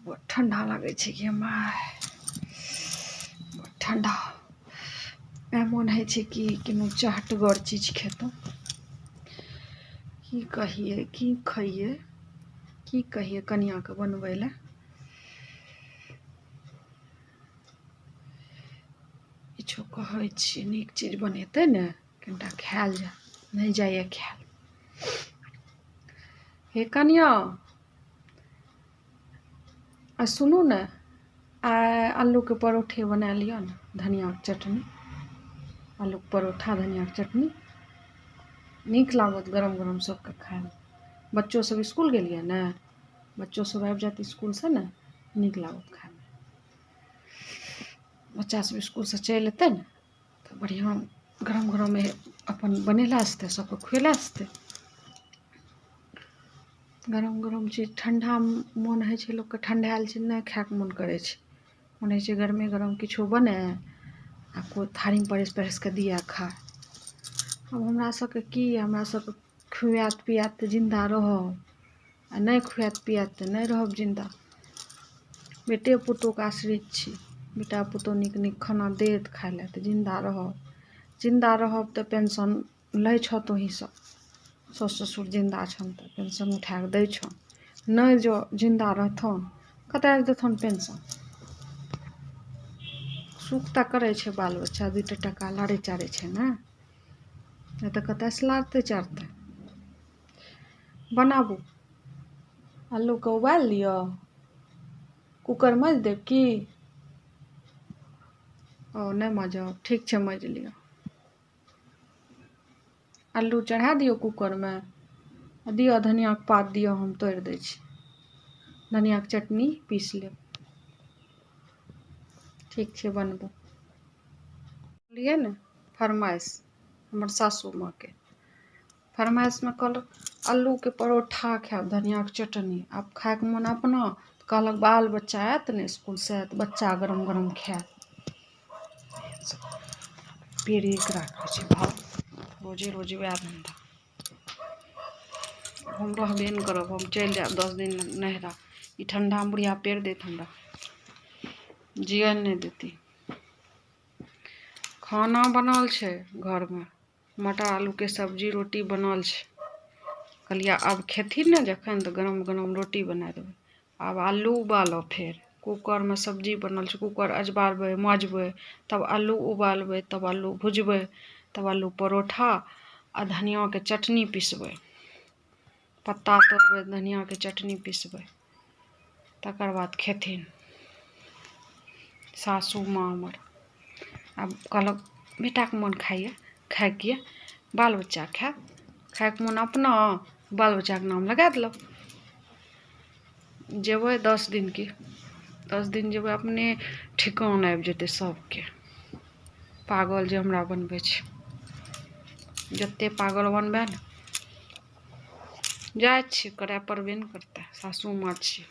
बहुत ठंडा लगे छे कि माय बहुत ठंडा मन है छे कि कोनो चहटगर चीज खेतो की कहिए की खाइए की कहिए कनिया के बनबै ले किछो कहै छी नीक चीज बनेतै ने कनिटा खायल जा नहीं जाइए खायल। हे कनिया आ सुनू ने आलू के परोठे बना लियो ना धनिया के चटनी आलू के परोठा धनिया के चटनी नीक लागत गरम गरम सबके खाए में। बच्चों सब स्कूल गेलिए ने बच्चों सब आबि जात स्कूल से ने नीक लागत खाए में। बच्चा सब स्कूल से चलि एतै ने तो बढ़िया गरम गरम में अपन बनेला असते सबके खुएला असते। गरम गरम चीज ठंडा मन है छे लोग के ठंडायल चीज नहीं खाए के मन करे छे मन है छे गरमे गरम किछो बने आ कोई थारी में परस के दिया खाए। अब हमरा सबके की हमरा सबके खुआत पियात तो जिंदा रहब आ नहीं खुआत पियात तो नहीं रहब जिंदा। बेटे पुतोह के आश्रित छी बेटा पुतोह नीक नीक खाना देत खाए ले तो जिंदा रहब तो पेंशन लै छ तोही सब सास ससुर जिंदा छन तो पेंशन उठा के दै छन नहीं जो जिंदा रहथन कतऽ से देथन पेंशन। सुख तऽ करे छे बाल बच्चा दूटा टका लारे चारे छे ना नहीं तो कतऽ से लारते चारते। बनाबू आलू के उबाल लियो कुकर मज देब की ओ नहीं मजब ठीक छे मज लियो। आलू चढ़ा दियो कुकर में दियो धनिया के पात दियो हम तोड़ दै छी धनिया के चटनी पीस लेब ठीक छे बनबू लिए ने फरमाइश हमर सासू माँ के फरमाइश में कहल आलू के परोठा खाएब धनिया के चटनी अब खाए के मन अपना कहलक बाल बच्चा आयत ने स्कूल से तो बच्चा गरम गरम खाएत पेड़ एक राखे छे भाव रोजे रोजे वह धंधा हम रहबे नहीं करब हम चल जाब 10 दिन नहिरा ई ठंडा में बुढ़िया पेड़ देत हमरा जियल नहीं देती। खाना बनल छे घर में मटर आलू के सब्जी रोटी बनल छे कहलिए अब खेथिन ने जखन तो गरम गरम रोटी बना देबै। अब आलू उबालो फेर कुकर में सब्जी बनल छे कुकर अजबारबै मजबै तब आलू उबालबै तब आलू भुजबै तब आलू परोठा आ धनिया के चटनी पीसबै पत्ता तोड़बै धनिया के चटनी पीसबै तकर बाद खेथिन सासू माँ हमर। अब कहलक बेटा के मन खाए किए बाल बच्चा खाए के मन अपना बाल बच्चा के नाम लगा देलक। जेबै 10 दिन की 10 दिन जेबै अपने ठिकान आबि जेतै सबके पागल जे हमरा बनबै छे जते पागल बनबै ने जाए छी करे पड़बे नहीं करते सासू माँ छी।